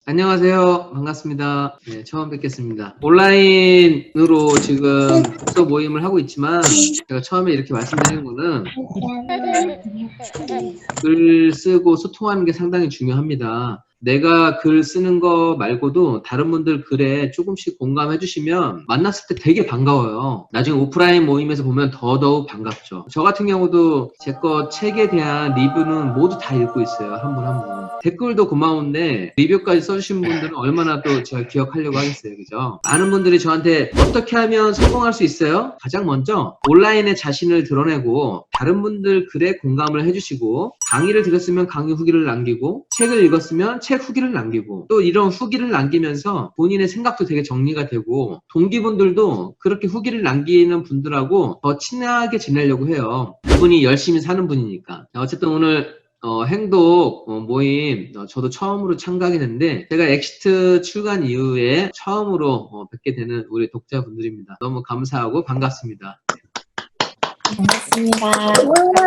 안녕하세요. 반갑습니다. 네, 처음 뵙겠습니다. 온라인으로 지금 독서 모임을 하고 있지만 제가 처음에 이렇게 말씀드린 거는 글 쓰고 소통하는 게 상당히 중요합니다. 내가 글 쓰는 거 말고도 다른 분들 글에 조금씩 공감해 주시면 만났을 때 되게 반가워요. 나중에 오프라인 모임에서 보면 더더욱 반갑죠. 저 같은 경우도 제 거 책에 대한 리뷰는 모두 다 읽고 있어요. 한 분 한 분. 댓글도 고마운데 리뷰까지 써주신 분들은 얼마나 또 제가 기억하려고 하겠어요. 그죠? 많은 분들이 저한테 어떻게 하면 성공할 수 있어요? 가장 먼저 온라인에 자신을 드러내고 다른 분들 글에 공감을 해주시고 강의를 들었으면 강의 후기를 남기고 책을 읽었으면 책 후기를 남기고 또 이런 후기를 남기면서 본인의 생각도 되게 정리가 되고 동기분들도 그렇게 후기를 남기는 분들하고 더 친하게 지내려고 해요. 그분이 열심히 사는 분이니까. 어쨌든 오늘 행독 모임 저도 처음으로 참가하게 됐는데 제가 엑시트 출간 이후에 처음으로 뵙게 되는 우리 독자분들입니다. 너무 감사하고 반갑습니다. 반갑습니다.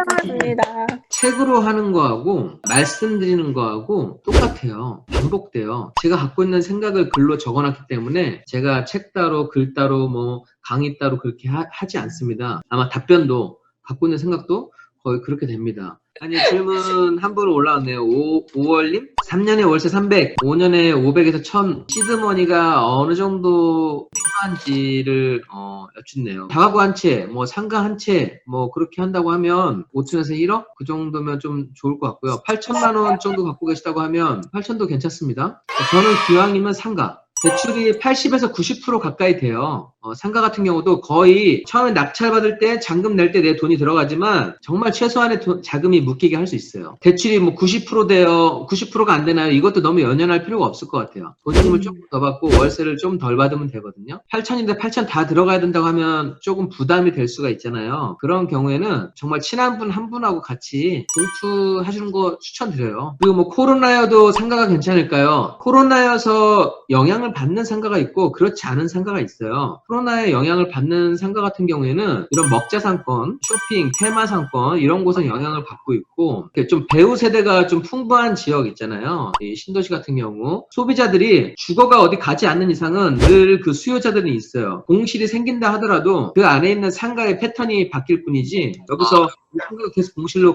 반갑습니다. 책으로 하는 거하고 말씀드리는 거하고 똑같아요. 반복돼요. 제가 갖고 있는 생각을 글로 적어놨기 때문에 제가 책 따로 글 따로 뭐 강의 따로 그렇게 하지 않습니다. 아마 답변도 갖고 있는 생각도 거의 그렇게 됩니다. 아니 질문 한 분 올라왔네요. 5월님? 3년에 월세 300, 5년에 500에서 1000 시드머니가 어느 정도 필요한지를 여쭙네요. 다가구 한 채, 뭐 상가 한 채, 뭐 그렇게 한다고 하면 5천에서 1억? 그 정도면 좀 좋을 것 같고요. 8천만 원 정도 갖고 계시다고 하면 8천도 괜찮습니다. 저는 기왕이면 상가. 대출이 80에서 90% 가까이 돼요. 상가 같은 경우도 거의 처음에 낙찰받을 때 잔금 낼 때 내 돈이 들어가지만 정말 최소한의 자금이 묶이게 할 수 있어요. 대출이 뭐 90% 돼요. 90%가 안 되나요? 이것도 너무 연연할 필요가 없을 것 같아요. 보증금을 조금 더 받고 월세를 좀 덜 받으면 되거든요. 8천인데 8천 다 들어가야 된다고 하면 조금 부담이 될 수가 있잖아요. 그런 경우에는 정말 친한 분 한 분하고 같이 공투하시는 거 추천드려요. 그리고 뭐 코로나여도 상가가 괜찮을까요? 코로나여서 영향을 받는 상가가 있고 그렇지 않은 상가가 있어요. 코로나에 영향을 받는 상가 같은 경우에는 이런 먹자상권, 쇼핑, 테마상권 이런 곳은 영향을 받고 있고 좀 배우 세대가 좀 풍부한 지역 있잖아요. 이 신도시 같은 경우 소비자들이 주거가 어디 가지 않는 이상은 늘 그 수요자들이 있어요. 공실이 생긴다 하더라도 그 안에 있는 상가의 패턴이 바뀔 뿐이지 여기서 상가가 계속 공실로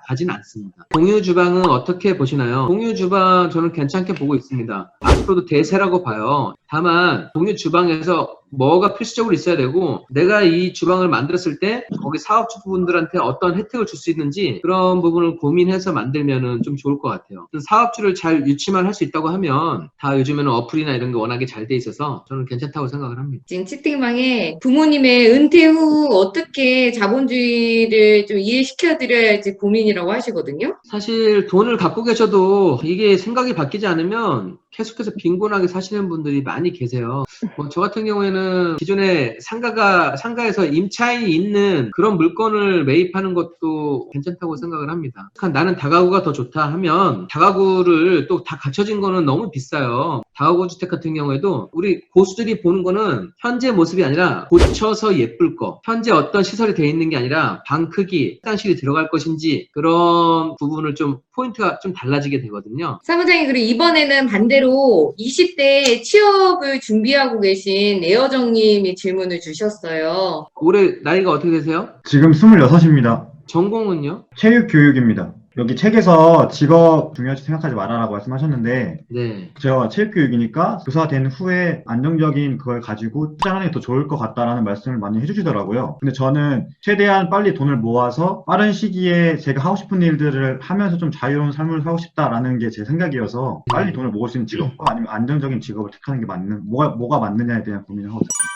가지는 않습니다. 공유 주방은 어떻게 보시나요? 공유 주방 저는 괜찮게 보고 있습니다. 앞으로도 대세라고 봐요. 다만 공유 주방에서 뭐가 필수적으로 있어야 되고 내가 이 주방을 만들었을 때 거기 사업주분들한테 어떤 혜택을 줄 수 있는지 그런 부분을 고민해서 만들면은 좀 좋을 것 같아요. 사업주를 잘 유치만 할 수 있다고 하면 다 요즘에는 어플이나 이런 게 워낙에 잘 돼 있어서 저는 괜찮다고 생각을 합니다. 지금 채팅방에 부모님의 은퇴 후 어떻게 자본주의를 좀 이해시켜드려야 할지 고민이라고 하시거든요. 사실 돈을 갖고 계셔도 이게 생각이 바뀌지 않으면 계속해서 빈곤하게 사시는 분들이 많이 계세요. 뭐 저 같은 경우에는 기존에 상가에서 임차인이 있는 그런 물건을 매입하는 것도 괜찮다고 생각을 합니다. 나는 다가구가 더 좋다 하면 다가구를 또 다 갖춰진 거는 너무 비싸요. 다가구 주택 같은 경우에도 우리 고수들이 보는 거는 현재 모습이 아니라 고쳐서 예쁠 거, 현재 어떤 시설이 되어 있는 게 아니라 방 크기, 화장실이 들어갈 것인지 그런 부분을 좀 포인트가 좀 달라지게 되거든요. 사무장님, 그리고 이번에는 반대로 20대 취업을 준비하고 계신 애여정님이 질문을 주셨어요. 올해 나이가 어떻게 되세요? 지금 26입니다. 전공은요? 체육교육입니다. 여기 책에서 직업 중요하지 생각하지 말아라고 말씀하셨는데 네. 제가 체육교육이니까 교사 된 후에 안정적인 그걸 가지고 투자하는 게 더 좋을 것 같다라는 말씀을 많이 해주시더라고요. 근데 저는 최대한 빨리 돈을 모아서 빠른 시기에 제가 하고 싶은 일들을 하면서 좀 자유로운 삶을 살고 싶다라는 게 제 생각이어서 빨리 돈을 모을 수 있는 직업과 아니면 안정적인 직업을 택하는 게 뭐가 맞느냐에 대한 고민을 하고 있습니다.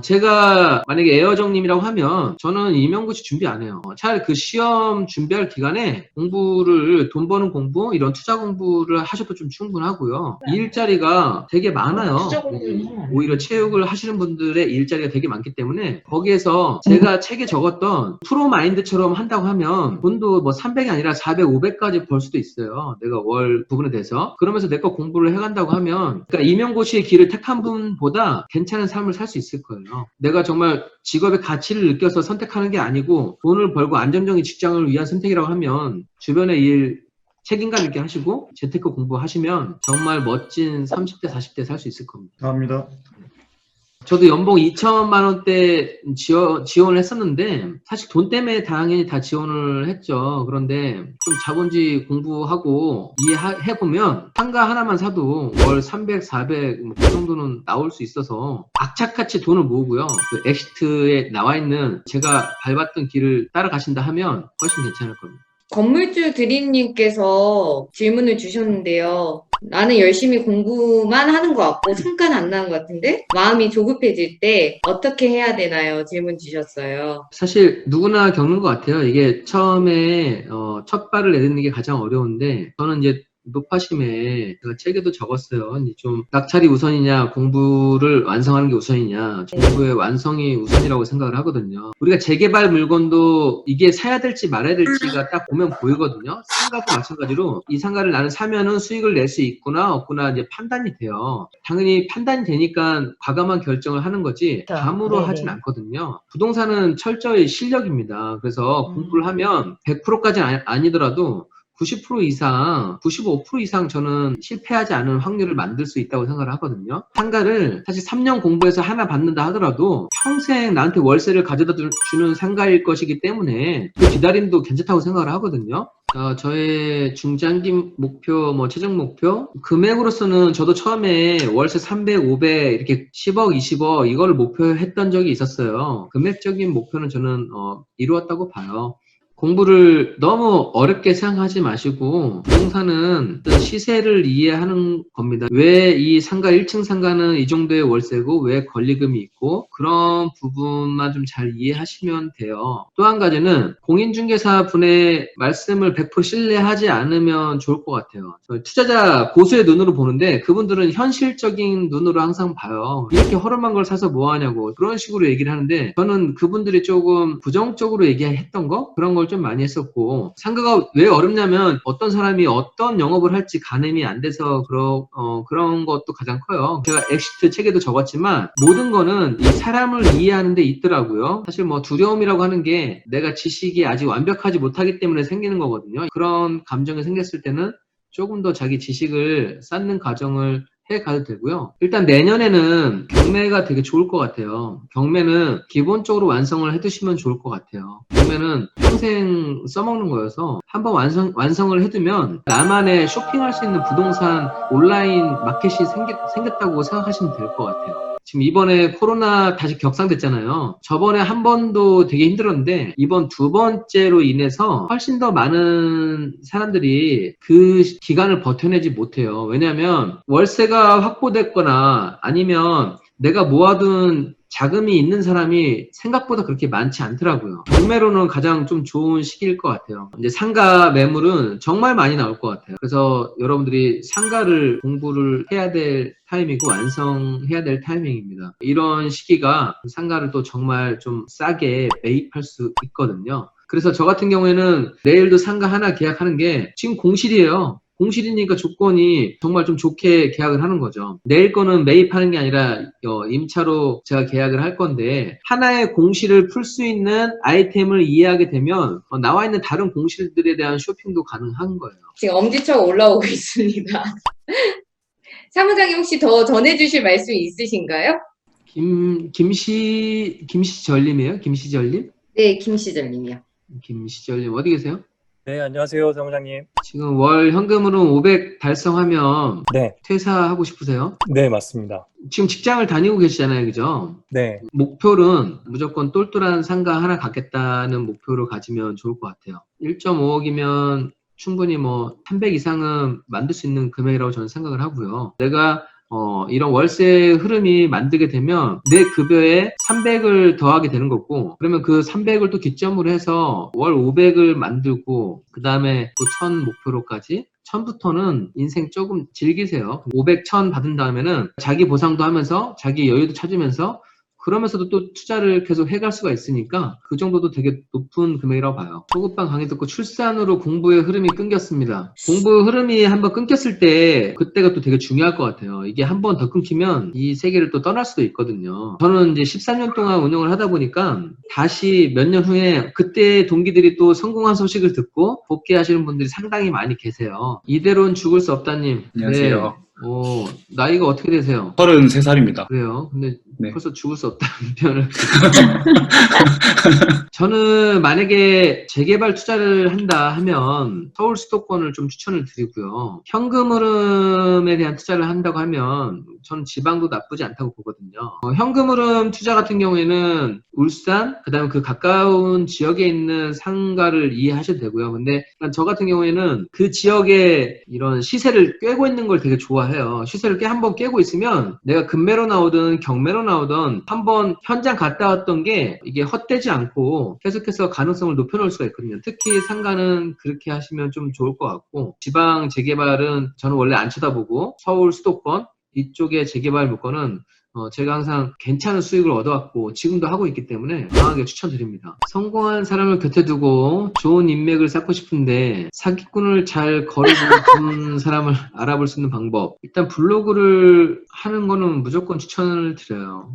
제가 만약에 에어정님이라고 하면 저는 임용고시 준비 안 해요. 차라리 그 시험 준비할 기간에 돈 버는 공부, 이런 투자 공부를 하셔도 좀 충분하고요. 일자리가 되게 많아요. 오히려 체육을 하시는 분들의 일자리가 되게 많기 때문에 거기에서 제가 책에 적었던 프로마인드처럼 한다고 하면 돈도 뭐 300이 아니라 400, 500까지 벌 수도 있어요. 내가 월 부분에 대해서. 그러면서 내 거 공부를 해간다고 하면 그러니까 임용고시의 길을 택한 분보다 괜찮은 삶을 살 수 있을 거예요. 내가 정말 직업의 가치를 느껴서 선택하는 게 아니고 돈을 벌고 안정적인 직장을 위한 선택이라고 하면 주변의 일 책임감 있게 하시고 재테크 공부하시면 정말 멋진 30대, 40대 살 수 있을 겁니다. 감사합니다. 저도 연봉 2천만 원대 지원을 했었는데 사실 돈 때문에 당연히 다 지원을 했죠. 그런데 좀 자본주의 공부하고 이해해보면 상가 하나만 사도 월 300, 400, 그 정도는 나올 수 있어서 악착같이 돈을 모으고요. 그 엑시트에 나와 있는 제가 밟았던 길을 따라가신다 하면 훨씬 괜찮을 겁니다. 건물주 드림님께서 질문을 주셨는데요. 나는 열심히 공부만 하는 것 같고 성과는 안 나는 것 같은데 마음이 조급해질 때 어떻게 해야 되나요? 질문 주셨어요. 사실 누구나 겪는 것 같아요. 이게 처음에 첫 발을 내딛는 게 가장 어려운데 저는 이제 높아심에 제가 책에도 적었어요. 이제 좀 낙찰이 우선이냐 공부를 완성하는 게 우선이냐 공부의 완성이 우선이라고 생각을 하거든요. 우리가 재개발 물건도 이게 사야 될지 말아야 될지가 딱 보면 보이거든요. 상가도 마찬가지로 이 상가를 나는 사면은 수익을 낼 수 있구나 없구나 이제 판단이 돼요. 당연히 판단이 되니까 과감한 결정을 하는 거지 감으로 하진 않거든요. 부동산은 철저히 실력입니다. 그래서 공부를 하면 100%까지는 아니더라도 90% 이상, 95% 이상 저는 실패하지 않은 확률을 만들 수 있다고 생각을 하거든요. 상가를 사실 3년 공부해서 하나 받는다 하더라도 평생 나한테 월세를 가져다 주는 상가일 것이기 때문에 그 기다림도 괜찮다고 생각을 하거든요. 저의 중장기 목표, 최종 목표 금액으로서는 저도 처음에 월세 300, 500 이렇게 10억, 20억 이거를 목표했던 적이 있었어요. 금액적인 목표는 저는 이루었다고 봐요. 공부를 너무 어렵게 생각하지 마시고 부동산은 시세를 이해하는 겁니다. 왜 이 상가 1층 상가는 이 정도의 월세고 왜 권리금이 있고 그런 부분만 좀 잘 이해하시면 돼요. 또 한 가지는 공인중개사 분의 말씀을 100% 신뢰하지 않으면 좋을 것 같아요. 투자자 고수의 눈으로 보는데 그분들은 현실적인 눈으로 항상 봐요. 이렇게 허름한 걸 사서 뭐 하냐고 그런 식으로 얘기를 하는데 저는 그분들이 조금 부정적으로 얘기했던 거 그런 걸 좀 많이 했었고 상가가 왜 어렵냐면 어떤 사람이 어떤 영업을 할지 가늠이 안 돼서 그런 것도 가장 커요. 제가 엑시트 책에도 적었지만 모든 거는 이 사람을 이해하는 데 있더라고요. 사실 뭐 두려움이라고 하는 게 내가 지식이 아직 완벽하지 못하기 때문에 생기는 거거든요. 그런 감정이 생겼을 때는 조금 더 자기 지식을 쌓는 과정을 해가도 되고요. 일단 내년에는 경매가 되게 좋을 것 같아요. 경매는 기본적으로 완성을 해두시면 좋을 것 같아요. 경매는 평생 써먹는 거여서 한번 완성을 해두면 나만의 쇼핑할 수 있는 부동산 온라인 마켓이 생겼다고 생각하시면 될 것 같아요. 지금 이번에 코로나 다시 격상됐잖아요. 저번에 한 번도 되게 힘들었는데 이번 두 번째로 인해서 훨씬 더 많은 사람들이 그 기간을 버텨내지 못해요. 왜냐하면 월세가 확보됐거나 아니면 내가 모아둔 자금이 있는 사람이 생각보다 그렇게 많지 않더라고요. 경매로는 가장 좀 좋은 시기일 것 같아요. 이제 상가 매물은 정말 많이 나올 것 같아요. 그래서 여러분들이 상가를 공부를 해야 될 타이밍이고 완성해야 될 타이밍입니다. 이런 시기가 상가를 또 정말 좀 싸게 매입할 수 있거든요. 그래서 저 같은 경우에는 내일도 상가 하나 계약하는 게 지금 공실이에요. 공실이니까 조건이 정말 좀 좋게 계약을 하는 거죠. 내일 거는 매입하는 게 아니라 임차로 제가 계약을 할 건데 하나의 공실을 풀 수 있는 아이템을 이해하게 되면 나와 있는 다른 공실들에 대한 쇼핑도 가능한 거예요. 지금 엄지척 올라오고 있습니다. 사무장님 혹시 더 전해주실 말씀 있으신가요? 김시절님이에요? 김시절님? 네, 김시절님이요. 김시절님 어디 계세요? 네, 안녕하세요, 사무장님. 지금 월 현금으로 500 달성하면 네, 퇴사하고 싶으세요? 네, 맞습니다. 지금 직장을 다니고 계시잖아요, 그죠? 네, 목표는 무조건 똘똘한 상가 하나 갖겠다는 목표를 가지면 좋을 것 같아요. 1.5억이면 충분히 300 이상은 만들 수 있는 금액이라고 저는 생각을 하고요. 내가 이런 월세 흐름이 만들게 되면 내 급여에 300을 더하게 되는 거고 그러면 그 300을 또 기점으로 해서 월 500을 만들고 그 다음에 또 1000 목표로까지 1000부터는 인생 조금 즐기세요. 500, 1000 받은 다음에는 자기 보상도 하면서 자기 여유도 찾으면서 그러면서도 또 투자를 계속 해갈 수가 있으니까 그 정도도 되게 높은 금액이라고 봐요. 초급반 강의 듣고 출산으로 공부의 흐름이 끊겼습니다. 공부 흐름이 한번 끊겼을 때 그때가 또 되게 중요할 것 같아요. 이게 한 번 더 끊기면 이 세계를 또 떠날 수도 있거든요. 저는 이제 13년 동안 운영을 하다 보니까 다시 몇 년 후에 그때 동기들이 또 성공한 소식을 듣고 복귀하시는 분들이 상당히 많이 계세요. 이대로는 죽을 수 없다님. 안녕하세요. 네. 나이가 어떻게 되세요? 33살입니다. 그래요. 근데 네. 벌써 죽을 수 없다는 표현을. 저는 만약에 재개발 투자를 한다 하면 서울 수도권을 좀 추천을 드리고요. 현금 흐름에 대한 투자를 한다고 하면 저는 지방도 나쁘지 않다고 보거든요. 현금 흐름 투자 같은 경우에는 울산, 그 다음에 그 가까운 지역에 있는 상가를 이해하셔도 되고요. 근데 저 같은 경우에는 그 지역에 이런 시세를 꿰고 있는 걸 되게 좋아해요. 시세를 한번 깨고 있으면 내가 금매로 나오든 경매로 나오든 한번 현장 갔다 왔던 게 이게 헛되지 않고 계속해서 가능성을 높여놓을 수가 있거든요. 특히 상가는 그렇게 하시면 좀 좋을 것 같고, 지방 재개발은 저는 원래 안 쳐다보고 서울 수도권 이쪽에 재개발 물건은 제가 항상 괜찮은 수익을 얻어왔고 지금도 하고 있기 때문에 강하게 추천드립니다. 성공한 사람을 곁에 두고 좋은 인맥을 쌓고 싶은데 사기꾼을 잘 거르고 좋은 사람을 알아볼 수 있는 방법, 일단 블로그를 하는 거는 무조건 추천을 드려요.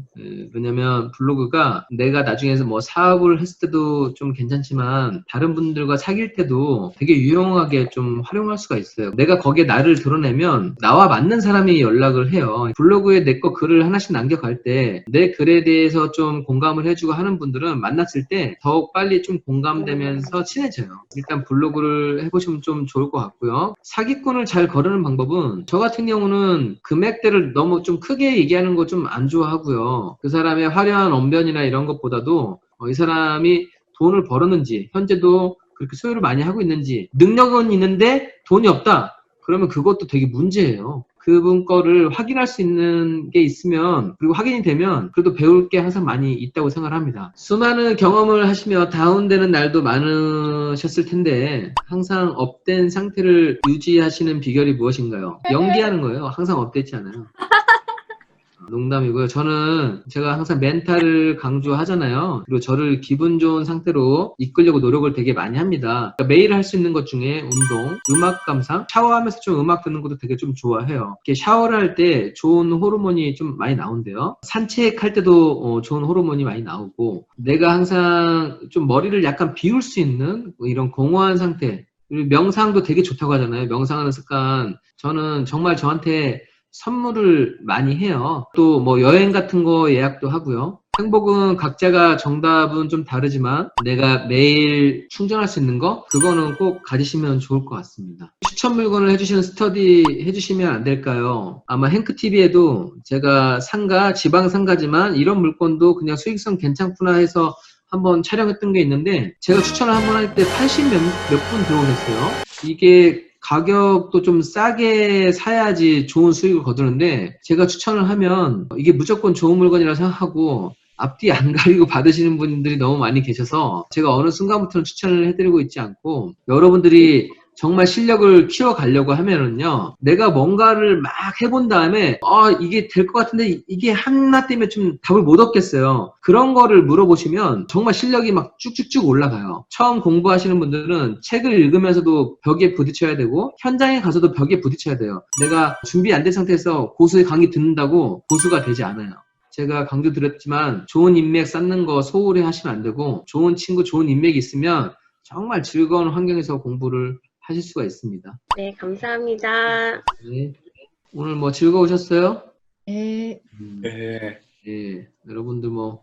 왜냐면 블로그가 내가 나중에서 뭐 사업을 했을 때도 좀 괜찮지만 다른 분들과 사귈 때도 되게 유용하게 좀 활용할 수가 있어요. 내가 거기에 나를 드러내면 나와 맞는 사람이 연락을 해요. 블로그에 내 거 글을 하나씩 남겨갈 때 내 글에 대해서 좀 공감을 해주고 하는 분들은 만났을 때 더욱 빨리 좀 공감되면서 친해져요. 일단 블로그를 해보시면 좀 좋을 것 같고요. 사기꾼을 잘 거르는 방법은, 저 같은 경우는 금액대를 너무 좀 크게 얘기하는 거 좀 안 좋아하고요. 그 사람의 화려한 언변이나 이런 것보다도 이 사람이 돈을 벌었는지, 현재도 그렇게 소유를 많이 하고 있는지, 능력은 있는데 돈이 없다, 그러면 그것도 되게 문제예요. 그분 거를 확인할 수 있는 게 있으면, 그리고 확인이 되면 그래도 배울 게 항상 많이 있다고 생각을 합니다. 수많은 경험을 하시며 다운되는 날도 많으셨을 텐데 항상 업된 상태를 유지하시는 비결이 무엇인가요? 연기하는 거예요. 항상 업되지 않아요. 농담이고요. 저는 제가 항상 멘탈을 강조하잖아요. 그리고 저를 기분 좋은 상태로 이끌려고 노력을 되게 많이 합니다. 그러니까 매일 할 수 있는 것 중에 운동, 음악 감상, 샤워하면서 좀 음악 듣는 것도 되게 좀 좋아해요. 이렇게 샤워를 할 때 좋은 호르몬이 좀 많이 나온대요. 산책할 때도 좋은 호르몬이 많이 나오고, 내가 항상 좀 머리를 약간 비울 수 있는 이런 공허한 상태, 그리고 명상도 되게 좋다고 하잖아요. 명상하는 습관, 저는 정말 저한테 선물을 많이 해요. 또 뭐 여행 같은 거 예약도 하고요. 행복은 각자가 정답은 좀 다르지만 내가 매일 충전할 수 있는 거, 그거는 꼭 가지시면 좋을 것 같습니다. 추천 물건을 해주시는 스터디 해주시면 안 될까요? 아마 행크TV에도 제가 상가, 지방 상가지만 이런 물건도 그냥 수익성 괜찮구나 해서 한번 촬영했던 게 있는데, 제가 추천을 한번 할 때 80 몇 분 들어오셨어요. 이게 가격도 좀 싸게 사야지 좋은 수익을 거두는데, 제가 추천을 하면 이게 무조건 좋은 물건이라 생각하고 앞뒤 안 가리고 받으시는 분들이 너무 많이 계셔서 제가 어느 순간부터는 추천을 해드리고 있지 않고, 여러분들이 정말 실력을 키워가려고 하면은요, 내가 뭔가를 막 해본 다음에 이게 될 것 같은데 이게 하나 때문에 좀 답을 못 얻겠어요. 그런 거를 물어보시면 정말 실력이 막 쭉쭉쭉 올라가요. 처음 공부하시는 분들은 책을 읽으면서도 벽에 부딪혀야 되고 현장에 가서도 벽에 부딪혀야 돼요. 내가 준비 안 된 상태에서 고수의 강의 듣는다고 고수가 되지 않아요. 제가 강조드렸지만 좋은 인맥 쌓는 거 소홀히 하시면 안 되고, 좋은 친구, 좋은 인맥이 있으면 정말 즐거운 환경에서 공부를 하실 수가 있습니다. 네, 감사합니다. 네. 오늘 뭐 즐거우셨어요? 네. 네. 네. 여러분들 뭐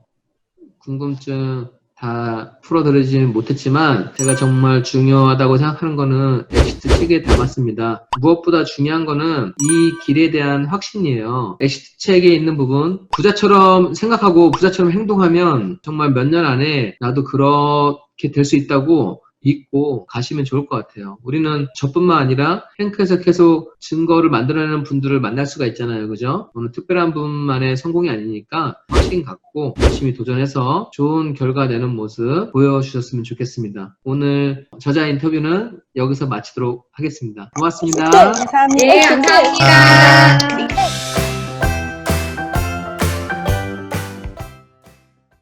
궁금증 다 풀어드리지는 못했지만 제가 정말 중요하다고 생각하는 거는 엑시트 책에 담았습니다. 무엇보다 중요한 거는 이 길에 대한 확신이에요. 엑시트 책에 있는 부분, 부자처럼 생각하고 부자처럼 행동하면 정말 몇 년 안에 나도 그렇게 될 수 있다고 믿고 가시면 좋을 것 같아요. 우리는 저뿐만 아니라 행크에서 계속 증거를 만들어내는 분들을 만날 수가 있잖아요. 그죠? 어느 특별한 분만의 성공이 아니니까 확신 갖고 열심히 도전해서 좋은 결과 내는 모습 보여주셨으면 좋겠습니다. 오늘 저자 인터뷰는 여기서 마치도록 하겠습니다. 고맙습니다. 감사합니다. 네, 감사합니다.